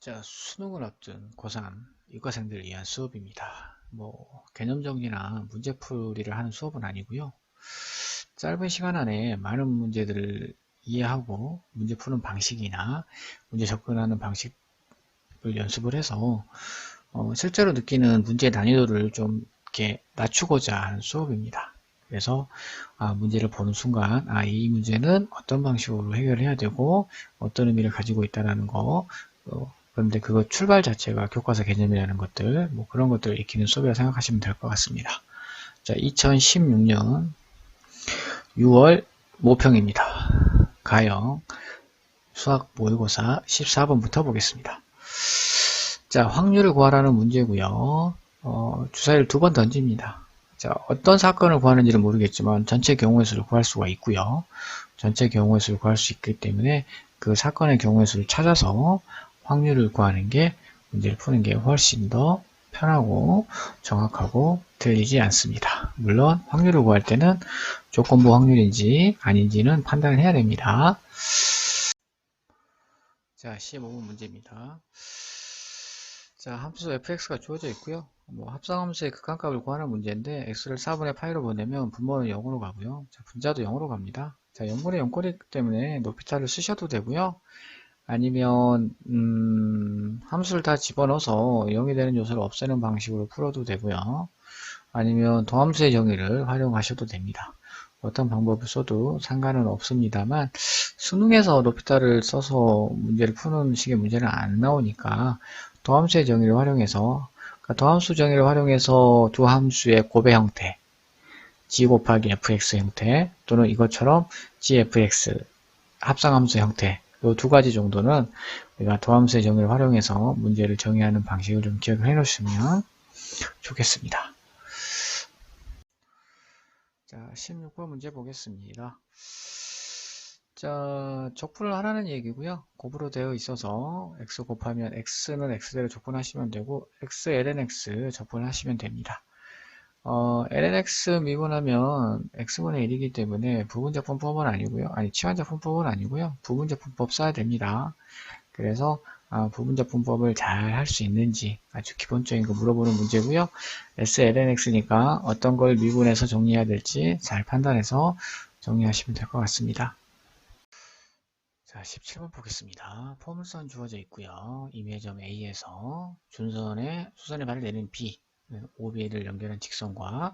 자, 수능을 앞둔 고3 이과생들을 위한 수업입니다. 개념 정리나 문제풀이를 하는 수업은 아니고요. 짧은 시간 안에 많은 문제들을 이해하고 문제 푸는 방식이나 문제 접근하는 방식을 연습을 해서 실제로 느끼는 문제 난이도를 좀 이렇게 낮추고자 하는 수업입니다. 그래서 문제를 보는 순간 이 문제는 어떤 방식으로 해결해야 되고 어떤 의미를 가지고 있다는 거, 그런데 그 출발 자체가 교과서 개념이라는 것들, 그런 것들을 익히는 수업이라 생각하시면 될 것 같습니다. 자, 2016년 6월 모평입니다. 가형 수학 모의고사 14번부터 보겠습니다. 자, 확률을 구하라는 문제고요. 주사위를 2번 던집니다. 자, 어떤 사건을 구하는지는 모르겠지만 전체 경우의 수를 구할 수가 있고요. 전체 경우의 수를 구할 수 있기 때문에 그 사건의 경우의 수를 찾아서 확률을 구하는 게 문제를 푸는 게 훨씬 더 편하고 정확하고 틀리지 않습니다. 물론 확률을 구할 때는 조건부 확률인지 아닌지는 판단을 해야 됩니다. 자, 15번 문제입니다. 자, 함수 fx가 주어져 있고요. 합성함수의 극한값을 구하는 문제인데 x를 4분의 파이로 보내면 분모는 0으로 가고요. 자, 분자도 0으로 갑니다. 자, 0분의 0꼴이기 때문에 높이차를 쓰셔도 되고요. 아니면 함수를 다 집어넣어서 0이 되는 요소를 없애는 방식으로 풀어도 되고요. 아니면 도함수의 정의를 활용하셔도 됩니다. 어떤 방법을 써도 상관은 없습니다만 수능에서 높이차를 써서 문제를 푸는 식의 문제는 안 나오니까 도함수의 정의를 활용해서 도함수 정의를 활용해서 두 함수의 곱의 형태 g 곱하기 fx 형태 또는 이것처럼 gfx 합성함수 형태 이 두 가지 정도는 우리가 도함수의 정의를 활용해서 문제를 정의하는 방식을 좀 기억을 해 놓으시면 좋겠습니다. 자, 16번 문제 보겠습니다. 자, 적분을 하라는 얘기고요. 곱으로 되어 있어서 x 곱하면 x는 x대로 적분하시면 되고 x ln x 적분하시면 됩니다. ln x 미분하면 x분의 1이기 때문에 부분적분법은 아니고요. 치환적분법은 아니고요. 부분적분법 써야 됩니다. 그래서 부분적분법을 잘 할 수 있는지 아주 기본적인 거 물어보는 문제고요. s ln x니까 어떤 걸 미분해서 정리해야 될지 잘 판단해서 정리하시면 될 것 같습니다. 자, 17번 보겠습니다. 포물선 주어져 있고요. 임의점 A에서 준선에 수선의 발을 내린 B OB를 연결한 직선과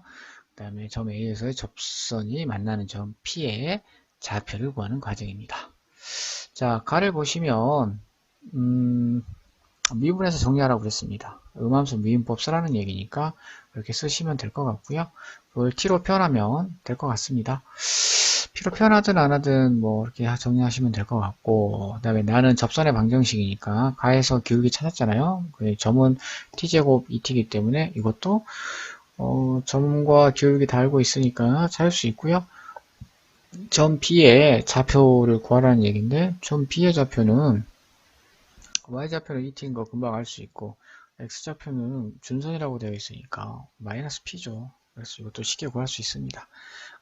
그 다음에 점 A에서의 접선이 만나는 점 P의 좌표를 구하는 과정입니다. 자, 가를 보시면 미분해서 정리하라고 그랬습니다. 음함수 미분법 쓰라는 얘기니까 이렇게 쓰시면 될 것 같고요. 그걸 T로 표현하면 될 것 같습니다. P로 표현하든 안 하든 이렇게 정리하시면 될 것 같고, 그 다음에 나는 접선의 방정식이니까 가에서 기울기 찾았잖아요. 점은 t제곱 2t이기 때문에 이것도 점과 기울기 다 알고 있으니까 찾을 수 있고요. 점 B의 좌표를 구하라는 얘기인데 점 B의 좌표는 y좌표는 2t인 거 금방 알 수 있고 x좌표는 준선이라고 되어 있으니까 마이너스 p죠. 그래서 이것도 쉽게 구할 수 있습니다.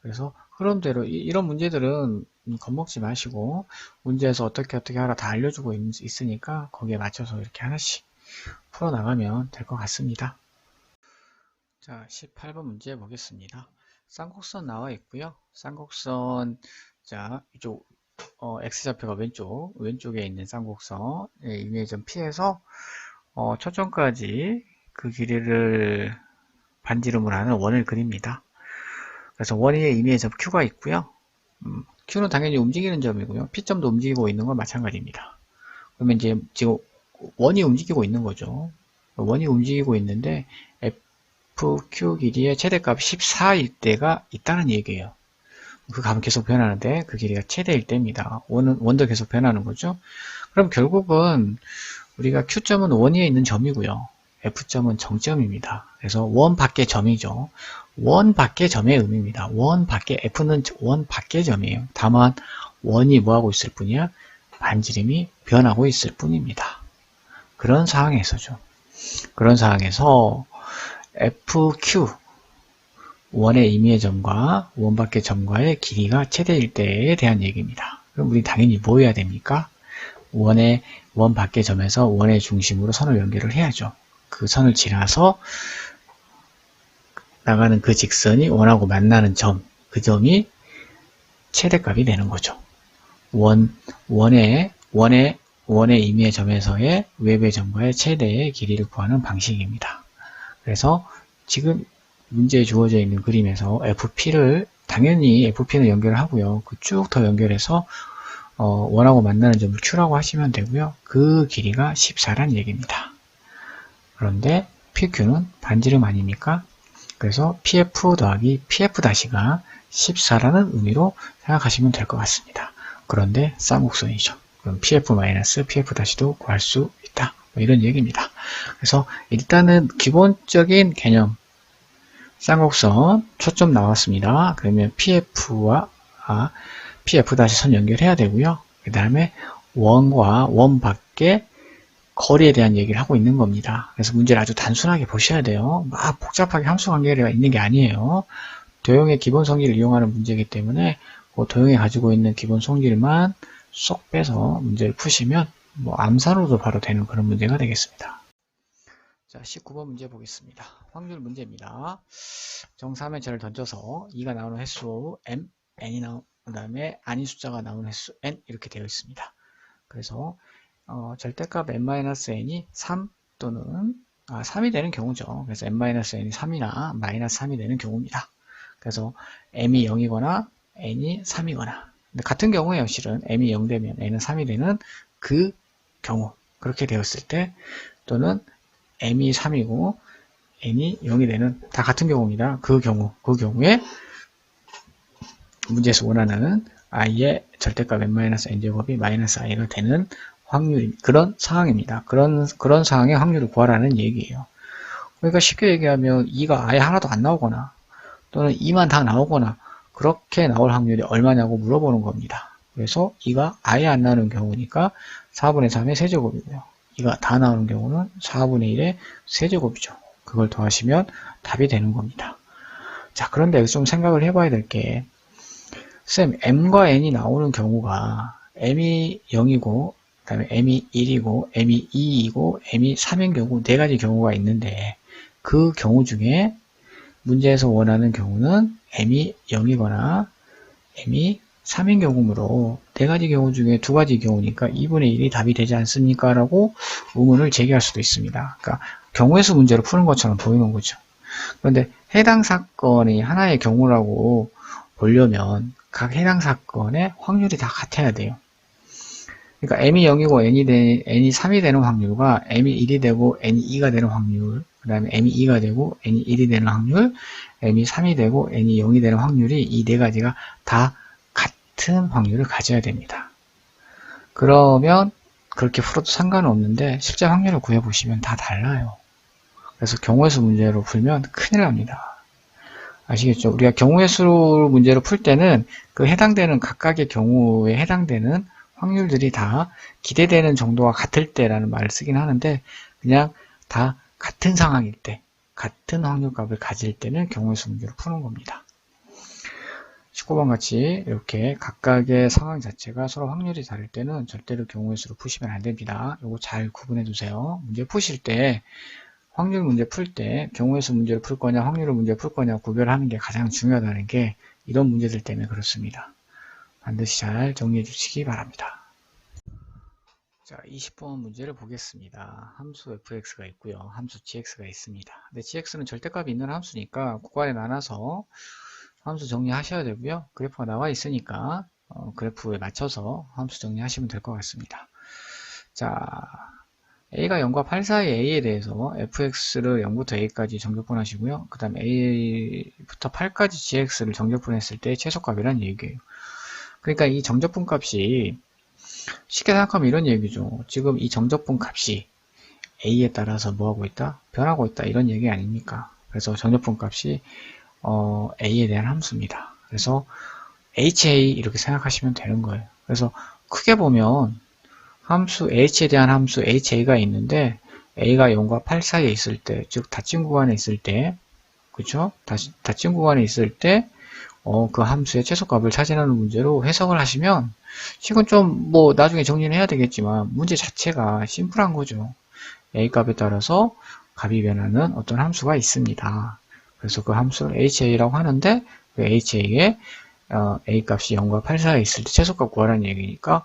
그래서 흐름대로 이런 문제들은 겁먹지 마시고 문제에서 어떻게 하라 다 알려주고 있으니까 거기에 맞춰서 이렇게 하나씩 풀어나가면 될 것 같습니다. 자, 18번 문제 보겠습니다. 쌍곡선 나와 있고요. 쌍곡선, 자, 이쪽 x좌표가 왼쪽에 있는 쌍곡선 임의점 P에서 초점까지 그 길이를 반지름으로 하는 원을 그립니다. 그래서 원의 임의의 점 Q가 있고요. Q는 당연히 움직이는 점이고요. P점도 움직이고 있는 건 마찬가지입니다. 그러면 이제 지금 원이 움직이고 있는 거죠. 원이 움직이고 있는데 FQ 길이의 최대값이 14일 때가 있다는 얘기예요. 그 값은 계속 변하는데 그 길이가 최대일 때입니다. 원도 계속 변하는 거죠. 그럼 결국은 우리가 Q점은 원 위에 있는 점이고요. F점은 정점입니다. 그래서 원 밖의 점이죠. 원 밖의 점의 의미입니다. 원 밖의 F는 원 밖의 점이에요. 다만 원이 뭐하고 있을 뿐이야? 반지름이 변하고 있을 뿐입니다. 그런 상황에서죠. 그런 상황에서 FQ 원의 임의의 점과 원 밖의 점과의 길이가 최대일 때에 대한 얘기입니다. 그럼 우리 당연히 뭐 해야 됩니까? 원 밖의 점에서 원의 중심으로 선을 연결을 해야죠. 그 선을 지나서 나가는 그 직선이 원하고 만나는 점, 그 점이 최대값이 되는 거죠. 원의 임의의 점에서의 외부의 점과의 최대의 길이를 구하는 방식입니다. 그래서 지금 문제에 주어져 있는 그림에서 FP를 당연히 FP는 연결을 하고요. 그 쭉 더 연결해서 원하고 만나는 점을 Q라고 하시면 되고요. 그 길이가 14란 얘기입니다. 그런데 PQ는 반지름 아닙니까? 그래서 PF 더하기 PF-가 14라는 의미로 생각하시면 될 것 같습니다. 그런데 쌍곡선이죠. 그럼 PF-PF-도 구할 수 있다. 뭐 이런 얘기입니다. 그래서 일단은 기본적인 개념 쌍곡선 초점 나왔습니다. 그러면 PF 선 연결해야 되고요. 그 다음에 원과 원 밖의 거리에 대한 얘기를 하고 있는 겁니다. 그래서 문제를 아주 단순하게 보셔야 돼요. 막 복잡하게 함수 관계가 있는 게 아니에요. 도형의 기본 성질을 이용하는 문제이기 때문에 그 도형이 가지고 있는 기본 성질만 쏙 빼서 문제를 푸시면 뭐 암산으로도 바로 되는 그런 문제가 되겠습니다. 자, 19번 문제 보겠습니다. 확률 문제입니다. 정사면체를 던져서 2가 나오는 횟수 m, n이 나온 그 다음에 아닌 숫자가 나오는 횟수 n 이렇게 되어 있습니다. 그래서 절대값 n-n이 3 또는 3이 되는 경우죠. 그래서 n-n이 3이나 마이너스 3이 되는 경우입니다. 그래서 m이 0이거나 n이 3이거나 같은 경우에요. 실은 m이 0 되면 n은 3이 되는 그 경우 그렇게 되었을 때 또는 m이 3이고 n이 0이 되는 다 같은 경우입니다. 그 경우에 문제에서 원하는 i의 절대값 n-n제곱이 마이너스 i가 되는 확률 그런 상황입니다. 그런 상황의 확률을 구하라는 얘기예요. 그러니까 쉽게 얘기하면 2가 아예 하나도 안 나오거나 또는 2만 다 나오거나 그렇게 나올 확률이 얼마냐고 물어보는 겁니다. 그래서 2가 아예 안 나오는 경우니까 4분의 3의 세제곱이고요. 2가 다 나오는 경우는 4분의 1의 세제곱이죠. 그걸 더하시면 답이 되는 겁니다. 자, 그런데 여기서 좀 생각을 해봐야 될 게 쌤, m과 n이 나오는 경우가 m이 0이고 그 다음에 m이 1이고 m이 2이고 m이 3인 경우 4가지 경우가 있는데 그 경우 중에 문제에서 원하는 경우는 m이 0이거나 m이 3인 경우므로 4가지 경우 중에 2가지 경우니까 2분의 1이 답이 되지 않습니까? 라고 의문을 제기할 수도 있습니다. 그러니까 경우의 수 문제로 푸는 것처럼 보이는 거죠. 그런데 해당 사건이 하나의 경우라고 보려면 각 해당 사건의 확률이 다 같아야 돼요. 그러니까 m이 0이고 n이 3이 되는 확률과 m이 1이 되고 n이 2가 되는 확률, 그 다음에 m이 2가 되고 n이 1이 되는 확률, m이 3이 되고 n이 0이 되는 확률이 이 4가지가 다 같은 확률을 가져야 됩니다. 그러면 그렇게 풀어도 상관은 없는데 실제 확률을 구해보시면 다 달라요. 그래서 경우의 수 문제로 풀면 큰일 납니다. 아시겠죠? 우리가 경우의 수 문제로 풀 때는 그 해당되는 각각의 경우에 해당되는 확률들이 다 기대되는 정도가 같을 때라는 말을 쓰긴 하는데 그냥 다 같은 상황일 때, 같은 확률값을 가질 때는 경우의 수 문제로 푸는 겁니다. 19번 같이 이렇게 각각의 상황 자체가 서로 확률이 다를 때는 절대로 경우의 수로 푸시면 안 됩니다. 이거 잘 구분해 두세요. 문제 푸실 때 확률 문제 풀 때 경우의 수 문제를 풀 거냐 확률을 문제 풀 거냐 구별하는 게 가장 중요하다는 게 이런 문제들 때문에 그렇습니다. 반드시 잘 정리해 주시기 바랍니다. 자, 20번 문제를 보겠습니다. 함수 fx가 있고요. 함수 gx가 있습니다. 근데 gx는 절대값이 있는 함수니까 구간에 나눠서 함수 정리하셔야 되고요. 그래프가 나와 있으니까 그래프에 맞춰서 함수 정리하시면 될 것 같습니다. 자, a가 0과 8 사이 a에 대해서 fx를 0부터 a까지 정적분하시고요. 그 다음에 a부터 8까지 gx를 정적분했을 때 최소값이란 얘기예요. 그러니까 이 정적분 값이 쉽게 생각하면 이런 얘기죠. 지금 이 정적분 값이 a에 따라서 뭐하고 있다? 변하고 있다. 이런 얘기 아닙니까? 그래서 정적분 값이 a에 대한 함수입니다. 그래서 ha 이렇게 생각하시면 되는 거예요. 그래서 크게 보면 함수 h에 대한 함수 ha가 있는데 a가 0과 8 사이에 있을 때, 즉 닫힌 구간에 있을 때, 그쵸? 닫힌 구간에 있을 때 그 함수의 최소값을 찾으라는 문제로 해석을 하시면, 이건 좀 뭐 나중에 정리를 해야 되겠지만 문제 자체가 심플한 거죠. A 값에 따라서 값이 변하는 어떤 함수가 있습니다. 그래서 그 함수를 HA라고 하는데, 그 HA에 A 값이 0과 8 사이에 있을 때 최소값 구하라는 얘기니까,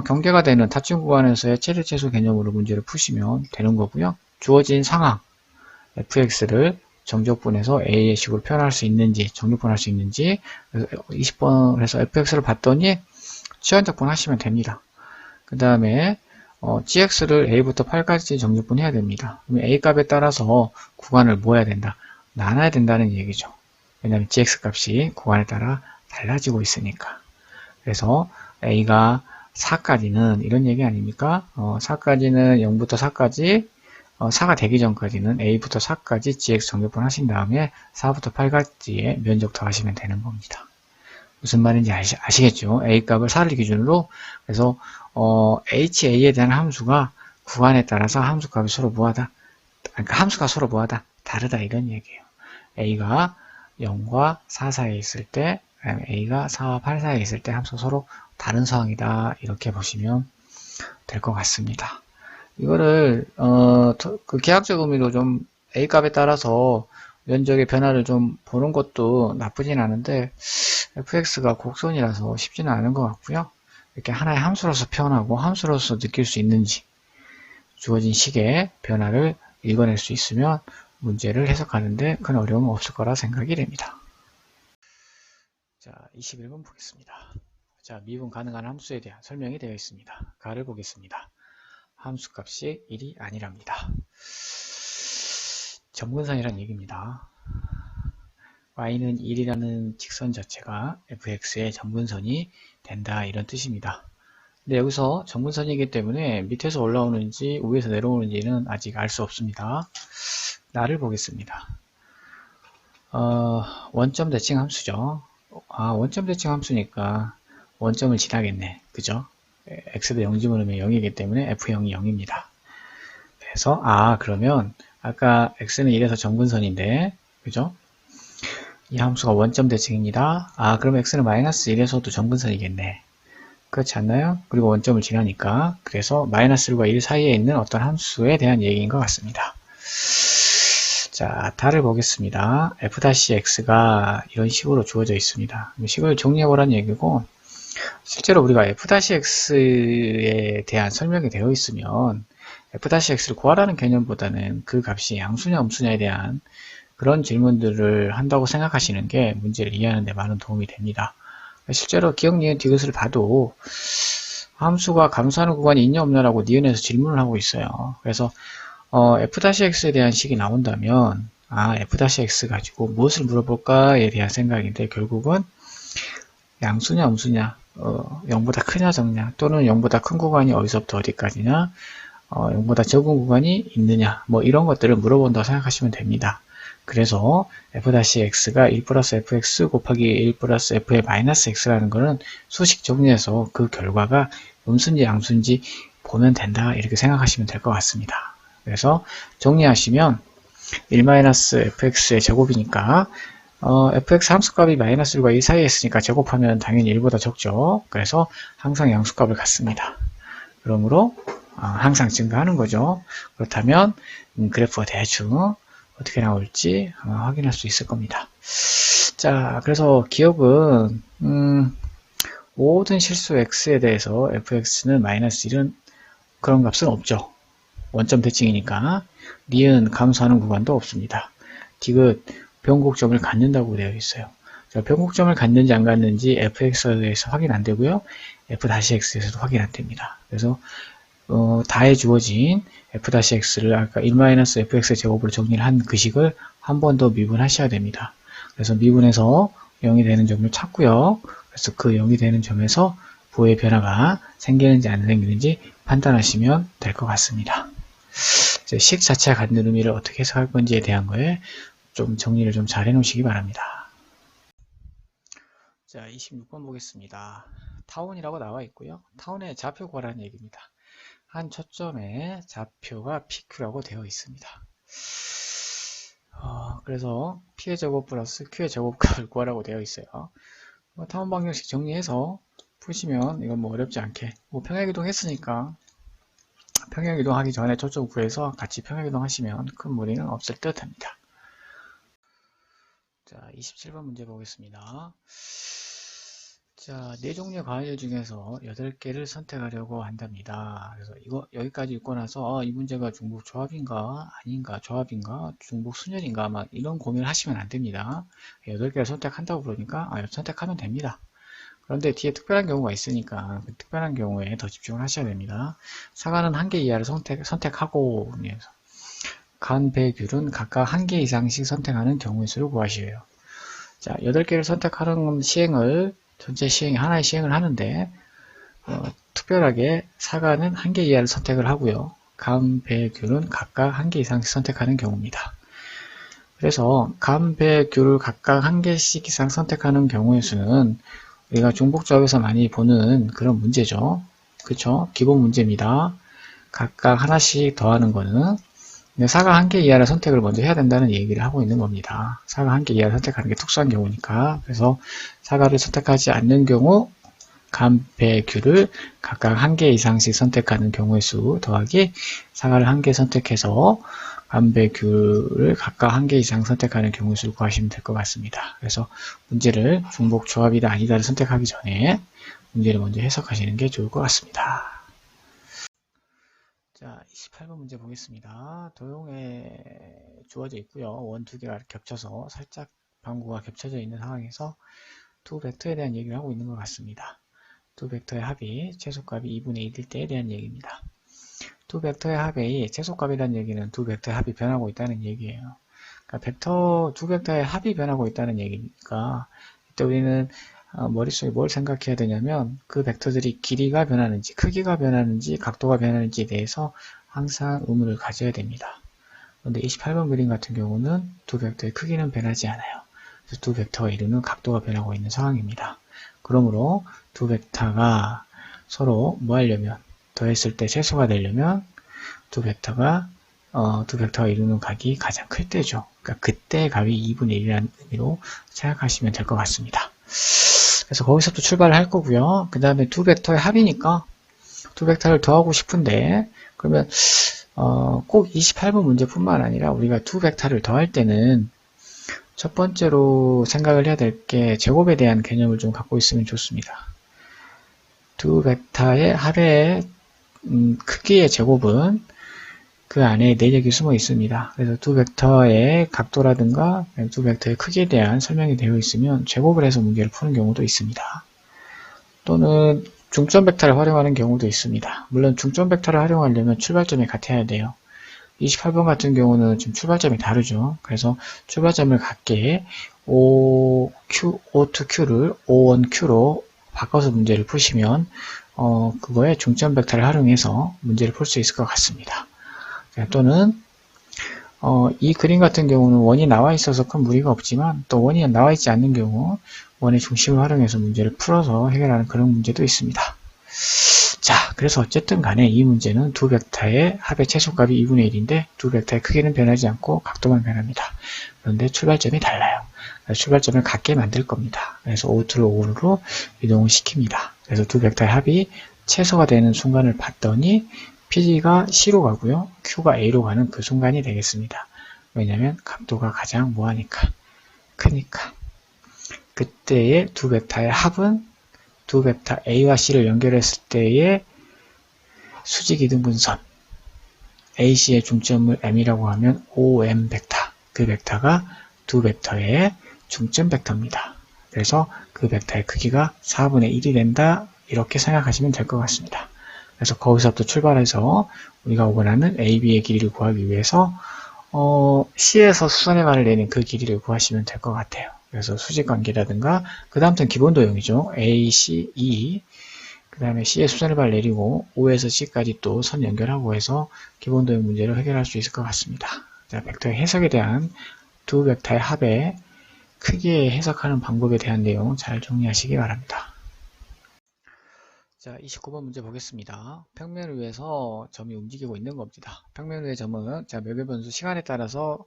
경계가 되는 닫힌 구간에서의 최대 최소 개념으로 문제를 푸시면 되는 거고요. 주어진 상황 fx를 정적분해서 a의 식으로 표현할 수 있는지, 정적분할 수 있는지, 20번에서 fx를 봤더니 치환적분 하시면 됩니다. 그 다음에 gx를 a부터 8까지 정적분해야 됩니다. 그럼 a 값에 따라서 구간을 뭐 해야 된다? 나눠야 된다는 얘기죠. 왜냐하면 gx 값이 구간에 따라 달라지고 있으니까. 그래서 a가 4까지는 이런 얘기 아닙니까? 4까지는 0부터 4까지 4가 되기 전까지는 a부터 4까지 gx 정적분 하신 다음에 4부터 8까지의 면적 더하시면 되는 겁니다. 무슨 말인지 아시겠죠? a 값을 4를 기준으로, 그래서 ha에 대한 함수가 구간에 따라서 함수 값이 서로 뭐하다? 그러니까 함수가 서로 뭐하다? 다르다 이런 얘기예요. a가 0과 4 사이에 있을 때, a가 4와 8 사이에 있을 때 함수가 서로 다른 상황이다 이렇게 보시면 될 것 같습니다. 이거를 그 계약적 의미로 좀 A 값에 따라서 면적의 변화를 좀 보는 것도 나쁘진 않은데 fx가 곡선이라서 쉽지는 않은 것 같고요. 이렇게 하나의 함수로서 표현하고 함수로서 느낄 수 있는지 주어진 식의 변화를 읽어낼 수 있으면 문제를 해석하는데 큰 어려움은 없을 거라 생각이 됩니다. 자, 21번 보겠습니다. 자, 미분 가능한 함수에 대한 설명이 되어 있습니다. 가를 보겠습니다. 함수값이 1이 아니랍니다. 점근선이란 얘기입니다. y는 1이라는 직선 자체가 fx의 점근선이 된다 이런 뜻입니다. 근데 여기서 점근선이기 때문에 밑에서 올라오는지 위에서 내려오는지는 아직 알 수 없습니다. 나를 보겠습니다. 원점 대칭 함수죠. 원점 대칭 함수니까 원점을 지나겠네. 그죠? x도 0 집어넣으면 0이기 때문에 f0이 0입니다. 그래서 그러면 아까 x는 1에서 점근선인데 그죠? 이 함수가 원점 대칭입니다. 그럼 x는 마이너스 1에서도 점근선이겠네. 그렇지 않나요? 그리고 원점을 지나니까 그래서 마이너스 1과 1 사이에 있는 어떤 함수에 대한 얘기인 것 같습니다. 자, 다를 보겠습니다. f-x가 이런 식으로 주어져 있습니다. 식을 정리해보라는 얘기고 실제로 우리가 f-x에 대한 설명이 되어 있으면 f-x를 구하라는 개념보다는 그 값이 양수냐 음수냐에 대한 그런 질문들을 한다고 생각하시는 게 문제를 이해하는 데 많은 도움이 됩니다. 실제로 기억, 니은, 디귿을 봐도 함수가 감수하는 구간이 있냐 없냐라고 니은에서 질문을 하고 있어요. 그래서 f-x에 대한 식이 나온다면 f-x 가지고 무엇을 물어볼까에 대한 생각인데 결국은 양수냐 음수냐 0보다 크냐 적냐 또는 0보다 큰 구간이 어디서부터 어디까지냐 0보다 적은 구간이 있느냐 뭐 이런 것들을 물어본다고 생각하시면 됩니다. 그래서 f-x가 1 플러스 fx 곱하기 1 플러스 f의 마이너스 x라는 것은 수식 정리해서 그 결과가 음수인지 양수인지 보면 된다 이렇게 생각하시면 될 것 같습니다. 그래서 정리하시면 1-fx의 제곱이니까 fx 함수값이 마이너스 1과 2 사이에 있으니까 제곱하면 당연히 1보다 적죠. 그래서 항상 양수값을 갖습니다. 그러므로 항상 증가하는 거죠. 그렇다면 그래프가 대충 어떻게 나올지 확인할 수 있을 겁니다. 자, 그래서 기억은 모든 실수 x에 대해서 fx는 마이너스 1은 그런 값은 없죠. 원점 대칭이니까 니은 감수하는 구간도 없습니다. 디귿 변곡점을 갖는다고 되어 있어요. 자, 변곡점을 갖는지 안 갖는지 fx에서 확인 안 되고요. f-x에서도 확인 안 됩니다. 그래서 다해 주어진 f-x를 아까 1-fx의 제곱으로 정리를 한 그 식을 한 번 더 미분하셔야 됩니다. 그래서 미분해서 0이 되는 점을 찾고요. 그래서 그 0이 되는 점에서 부호의 변화가 생기는지 안 생기는지 판단하시면 될 것 같습니다. 식 자체가 갖는 의미를 어떻게 해석할 건지에 대한 거에 좀 정리를 좀 잘 해놓으시기 바랍니다. 자, 26번 보겠습니다. 타운이라고 나와 있고요. 타운의 좌표 구하라는 얘기입니다. 한 초점에 좌표가 PQ라고 되어 있습니다. 그래서 P의 제곱 플러스 Q의 제곱값을 구하라고 되어 있어요. 탐험 방정식 정리해서 푸시면 이건 뭐 어렵지 않게 평행이동 했으니까 평행이동 하기 전에 저쪽 구해서 같이 평행이동 하시면 큰 무리는 없을 듯 합니다. 자, 27번 문제 보겠습니다. 자, 4종류의 과일 중에서 8개를 선택하려고 한답니다. 그래서 여기까지 읽고 나서 이 문제가 중복 조합인가 아닌가 조합인가 중복 순열인가 막 이런 고민을 하시면 안 됩니다. 8개를 선택한다고 그러니까 선택하면 됩니다. 그런데 뒤에 특별한 경우가 있으니까 그 특별한 경우에 더 집중을 하셔야 됩니다. 사과는 1개 이하를 선택하고 간, 배, 귤은 각각 1개 이상씩 선택하는 경우의 수를 구하시래요. 자, 8개를 선택하는 시행을 전체 하나의 시행을 하는데 특별하게 사과는 1개 이하를 선택을 하고요. 감, 배, 귤은 각각 1개 이상씩 선택하는 경우입니다. 그래서 감, 배, 귤을 각각 1개씩 이상 선택하는 경우의 수는 우리가 중복조합에서 많이 보는 그런 문제죠. 그쵸? 기본 문제입니다. 각각 하나씩 더하는 거는 사과 1개 이하의 선택을 먼저 해야 된다는 얘기를 하고 있는 겁니다. 사과 1개 이하를 선택하는 게 특수한 경우니까. 그래서 사과를 선택하지 않는 경우 감, 배, 귤을 각각 1개 이상씩 선택하는 경우의 수 더하기 사과를 1개 선택해서 감, 배, 귤을 각각 1개 이상 선택하는 경우의 수를 구하시면 될 것 같습니다. 그래서 문제를 중복 조합이다 아니다를 선택하기 전에 문제를 먼저 해석하시는 게 좋을 것 같습니다. 자, 28번 문제 보겠습니다. 도형에 주어져 있고요. 원 두 개가 겹쳐서 살짝 방구가 겹쳐져 있는 상황에서 두 벡터에 대한 얘기를 하고 있는 것 같습니다. 두 벡터의 합이 최소값이 2분의 1일 때에 대한 얘기입니다. 두 벡터의 합이 최소값이라는 얘기는 두 벡터의 합이 변하고 있다는 얘기예요. 그러니까 두 벡터의 합이 변하고 있다는 얘기니까 이때 우리는 머릿속에 뭘 생각해야 되냐면 그 벡터들이 길이가 변하는지 크기가 변하는지 각도가 변하는지에 대해서 항상 의문을 가져야 됩니다. 그런데 28번 그림 같은 경우는 두 벡터의 크기는 변하지 않아요. 그래서 두 벡터가 이루는 각도가 변하고 있는 상황입니다. 그러므로 두 벡터가 서로 뭐 하려면 더했을 때 최소가 되려면 두 벡터가 이루는 각이 가장 클 때죠. 그러니까 그때 값이 2분의 1이라는 의미로 생각하시면 될 것 같습니다. 그래서 거기서부터 출발을 할 거고요. 그 다음에 두 벡터의 합이니까 두 벡터를 더하고 싶은데 그러면 꼭 28번 문제뿐만 아니라 우리가 두 벡터를 더할 때는 첫 번째로 생각을 해야 될 게 제곱에 대한 개념을 좀 갖고 있으면 좋습니다. 두 벡터의 합의 크기의 제곱은 그 안에 내력이 숨어 있습니다. 그래서 두 벡터의 각도라든가 두 벡터의 크기에 대한 설명이 되어 있으면 제곱을 해서 문제를 푸는 경우도 있습니다. 또는 중점 벡터를 활용하는 경우도 있습니다. 물론 중점 벡터를 활용하려면 출발점이 같아야 돼요. 28번 같은 경우는 지금 출발점이 다르죠. 그래서 출발점을 같게 O2Q를 O1Q로 바꿔서 문제를 푸시면 그거에 중점 벡터를 활용해서 문제를 풀 수 있을 것 같습니다. 또는 이 그림 같은 경우는 원이 나와 있어서 큰 무리가 없지만 또 원이 나와 있지 않는 경우 원의 중심을 활용해서 문제를 풀어서 해결하는 그런 문제도 있습니다. 자, 그래서 어쨌든 간에 이 문제는 두 벡터의 합의 최소값이 2분의 1인데 두 벡터의 크기는 변하지 않고 각도만 변합니다. 그런데 출발점이 달라요. 출발점을 같게 만들 겁니다. 그래서 O2를 O1으로 이동을 시킵니다. 그래서 두 벡터의 합이 최소가 되는 순간을 봤더니 PG가 C로 가고요. Q가 A로 가는 그 순간이 되겠습니다. 왜냐하면 각도가 가장 뭐하니까? 크니까. 그때의 두 벡터의 합은 두 벡터 A와 C를 연결했을 때의 수직이등분선 AC의 중점을 M이라고 하면 OM 벡터, 그 벡터가 두 벡터의 중점 벡터입니다. 그래서 그 벡터의 크기가 4분의 1이 된다 이렇게 생각하시면 될 것 같습니다. 그래서 거기서부터 출발해서 우리가 원하는 AB의 길이를 구하기 위해서 C에서 수선의 반을 내는 그 길이를 구하시면 될 것 같아요. 그래서 수직관계라든가 그 다음부터는 기본 도형이죠. A, C, E 그 다음에 C에 수선의 반을 내리고 O에서 C까지 또 선 연결하고 해서 기본 도형 문제를 해결할 수 있을 것 같습니다. 자, 벡터의 해석에 대한 두 벡터의 합의 크기에 해석하는 방법에 대한 내용 잘 정리하시기 바랍니다. 자, 29번 문제 보겠습니다. 평면을 위해서 점이 움직이고 있는 겁니다. 평면 위의 점은 자, 매개 변수 시간에 따라서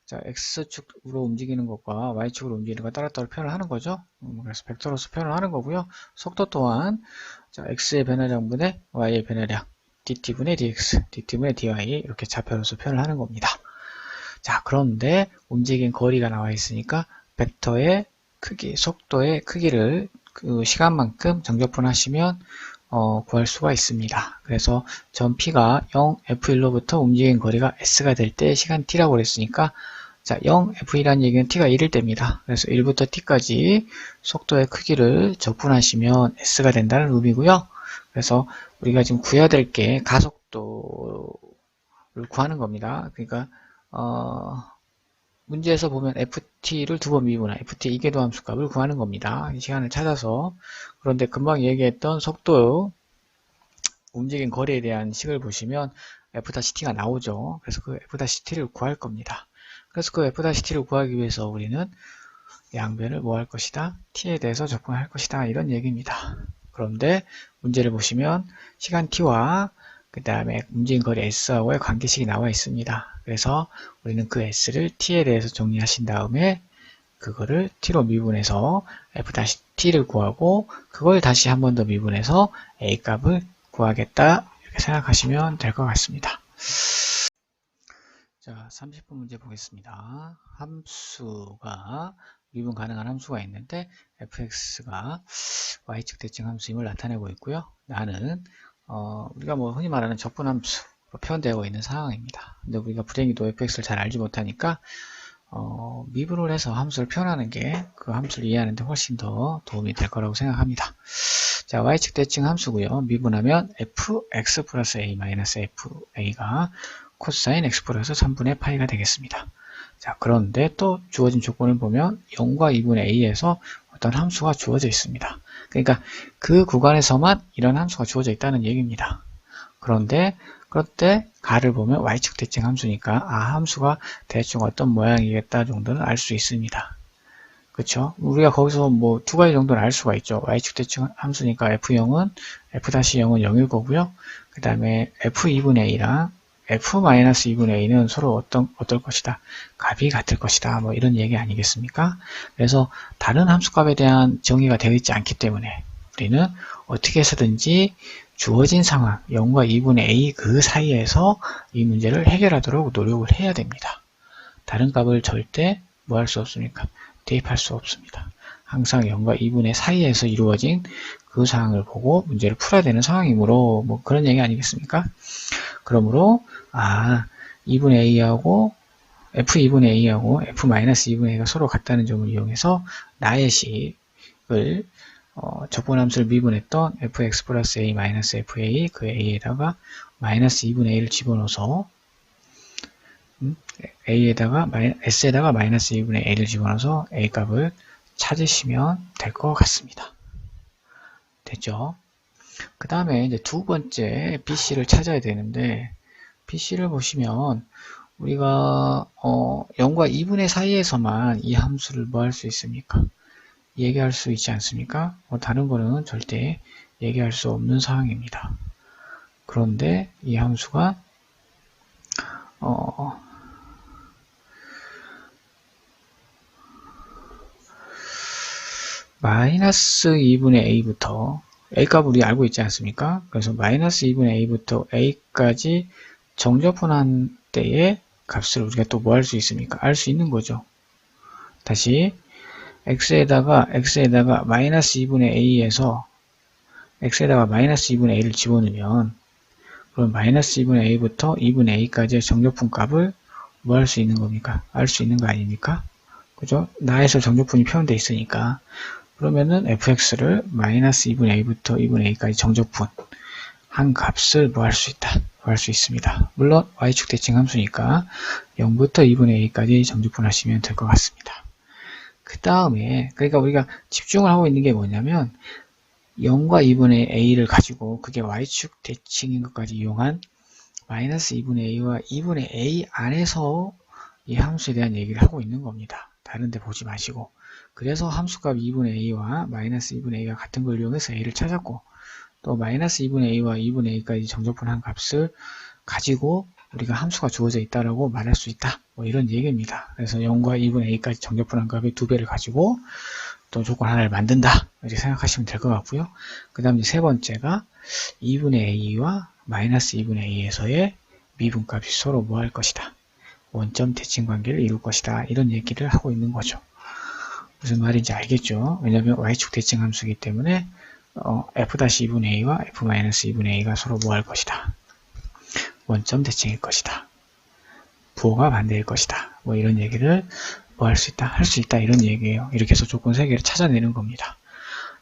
자, X축으로 움직이는 것과 Y축으로 움직이는 것 따로따로 표현을 하는 거죠. 그래서 벡터로서 표현을 하는 거고요. 속도 또한 자, X의 변화량분의 Y의 변화량 dt분의 dx, dt분의 dy 이렇게 좌표로서 표현을 하는 겁니다. 자, 그런데 움직인 거리가 나와 있으니까 벡터의 크기, 속도의 크기를 그 시간만큼 정적분하시면 구할 수가 있습니다. 그래서 점 P가 0, F1로부터 움직인 거리가 S가 될 때 시간 T라고 그랬으니까 자, 0, F1이라는 얘기는 T가 1일 때입니다. 그래서 1부터 T까지 속도의 크기를 적분하시면 S가 된다는 의미고요. 그래서 우리가 지금 구해야 될 게 가속도를 구하는 겁니다. 그러니까 문제에서 보면 ft를 두 번 미분한 ft 이궤도 함수값을 구하는 겁니다. 이 시간을 찾아서. 그런데 금방 얘기했던 속도 움직인 거리에 대한 식을 보시면 f-t가 나오죠. 그래서 그 f-t를 구할 겁니다. 그래서 그 f-t를 구하기 위해서 우리는 양변을 뭐 할 것이다? t에 대해서 적분할 것이다. 이런 얘기입니다. 그런데 문제를 보시면 시간 t와 그 다음에 움직인 거리 s하고의 관계식이 나와 있습니다. 그래서 우리는 그 s를 t에 대해서 정리하신 다음에 그거를 t로 미분해서 f-t를 구하고 그걸 다시 한 번 더 미분해서 a 값을 구하겠다 이렇게 생각하시면 될 것 같습니다. 자, 30번 문제 보겠습니다. 함수가 미분 가능한 함수가 있는데 fx가 y축 대칭 함수임을 나타내고 있고요. 나는 우리가 뭐 흔히 말하는 적분함수로 표현되어 있는 상황입니다. 근데 우리가 불행히도 fx를 잘 알지 못하니까 미분을 해서 함수를 표현하는 게 그 함수를 이해하는 데 훨씬 더 도움이 될 거라고 생각합니다. 자, y축 대칭 함수고요. 미분하면 fx 플러스 a 마이너스 fa가 코사인 x 플러스 3분의 파이가 되겠습니다. 자, 그런데 또 주어진 조건을 보면 0과 2분의 a에서 어떤 함수가 주어져 있습니다. 그러니까 그 구간에서만 이런 함수가 주어져 있다는 얘기입니다. 그런데 그때 가를 보면 y축 대칭 함수니까 함수가 대충 어떤 모양이겠다 정도는 알 수 있습니다. 그렇죠? 우리가 거기서 뭐 두 가지 정도는 알 수가 있죠. y축 대칭 함수니까 f0은 f-0은 0일 거고요. 그 다음에 f2분의 a랑 f-2분의 a는 서로 어떨 것이다. 값이 같을 것이다. 뭐 이런 얘기 아니겠습니까? 그래서 다른 함수값에 대한 정의가 되어 있지 않기 때문에 우리는 어떻게 해서든지 주어진 상황 0과 2분의 a 그 사이에서 이 문제를 해결하도록 노력을 해야 됩니다. 다른 값을 절대 뭐 할 수 없습니까? 대입할 수 없습니다. 항상 0과 2분의 사이에서 이루어진 그 상황을 보고 문제를 풀어야 되는 상황이므로 뭐 그런 얘기 아니겠습니까? 그러므로 2분의 a하고 f2분의 a하고 f-2분의 a가 서로 같다는 점을 이용해서 나의 식을 적분함수를 미분했던 fx 플러스 a 마이너스 fa 그 a에다가 마이너스 2분의 a를 집어넣어서 s에다가 마이너스 2분의 a를 집어넣어서 a 값을 찾으시면 될 것 같습니다. 됐죠? 그 다음에 이제 두 번째 BC를 찾아야 되는데 BC를 보시면 우리가 0과 2분의 사이에서만 이 함수를 뭐 할 수 있습니까? 얘기할 수 있지 않습니까? 다른 거는 절대 얘기할 수 없는 상황입니다. 그런데 이 함수가 마이너스 2분의 a부터 a값 우리 알고 있지 않습니까? 그래서 마이너스 2분의 a부터 a까지 정적분한 때의 값을 우리가 또 뭐 할 수 있습니까? 알 수 있는 거죠. 다시 x에다가 마이너스 2분의 a에서 x에다가 마이너스 2분의 a를 집어넣으면 그럼 마이너스 2분의 a부터 2분의 a까지의 정적분 값을 뭐 할 수 있는 겁니까? 알 수 있는 거 아닙니까? 그죠? 나에서 정적분이 표현되어 있으니까 그러면은 fx를 마이너스 2분의 a부터 2분의 a까지 정적분 한 값을 뭐 할 수 있다? 뭐 할 수 있습니다. 물론 y축 대칭 함수니까 0부터 2분의 a까지 정적분 하시면 될 것 같습니다. 그 다음에 그러니까 우리가 집중을 하고 있는 게 뭐냐면 0과 2분의 a를 가지고 그게 y축 대칭인 것까지 이용한 마이너스 2분의 a와 2분의 a 안에서 이 함수에 대한 얘기를 하고 있는 겁니다. 다른 데 보지 마시고 그래서 함수값 2분의 a와 마이너스 2분의 a가 같은 걸 이용해서 a를 찾았고 또 마이너스 2분의 a와 2분의 a까지 정적분한 값을 가지고 우리가 함수가 주어져 있다라고 말할 수 있다. 뭐 이런 얘기입니다. 그래서 0과 2분의 a까지 정적분한 값의 2배를 가지고 또 조건 하나를 만든다. 이렇게 생각하시면 될 것 같고요. 그 다음 세 번째가 2분의 a와 마이너스 2분의 a에서의 미분값이 서로 뭐 할 것이다. 원점 대칭 관계를 이룰 것이다. 이런 얘기를 하고 있는 거죠. 무슨 말인지 알겠죠? 왜냐하면 y축 대칭 함수이기 때문에 f-2분의 a와 f-2분의 a가 서로 뭐 할 것이다. 원점 대칭일 것이다. 부호가 반대일 것이다. 뭐 이런 얘기를 뭐 할 수 있다? 할 수 있다. 이런 얘기예요. 이렇게 해서 조건 3개를 찾아내는 겁니다.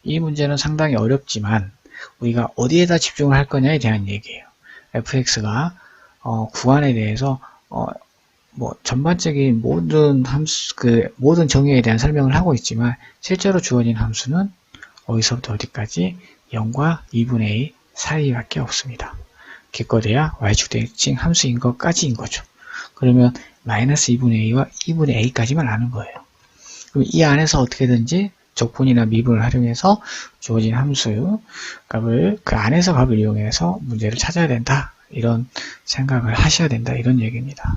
이 문제는 상당히 어렵지만 우리가 어디에다 집중을 할 거냐에 대한 얘기예요. fx가 구간에 대해서 뭐 전반적인 모든 함수, 모든 정의에 대한 설명을 하고 있지만 실제로 주어진 함수는 어디서부터 어디까지 0과 2분의 a 사이밖에 없습니다. 기껏해야 y축 대칭 함수인 것까지인 거죠. 그러면 마이너스 2분의 a와 2분의 a까지만 아는 거예요. 그럼 이 안에서 어떻게든지 적분이나 미분을 활용해서 주어진 함수 값을 그 안에서 값을 이용해서 문제를 찾아야 된다. 이런 생각을 하셔야 된다. 이런 얘기입니다.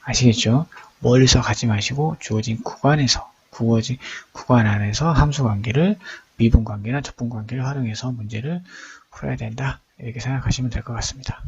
아시겠죠? 멀리서 가지 마시고 주어진 구간에서 주어진 구간 안에서 함수 관계를 미분 관계나 적분 관계를 활용해서 문제를 풀어야 된다. 이렇게 생각하시면 될 것 같습니다.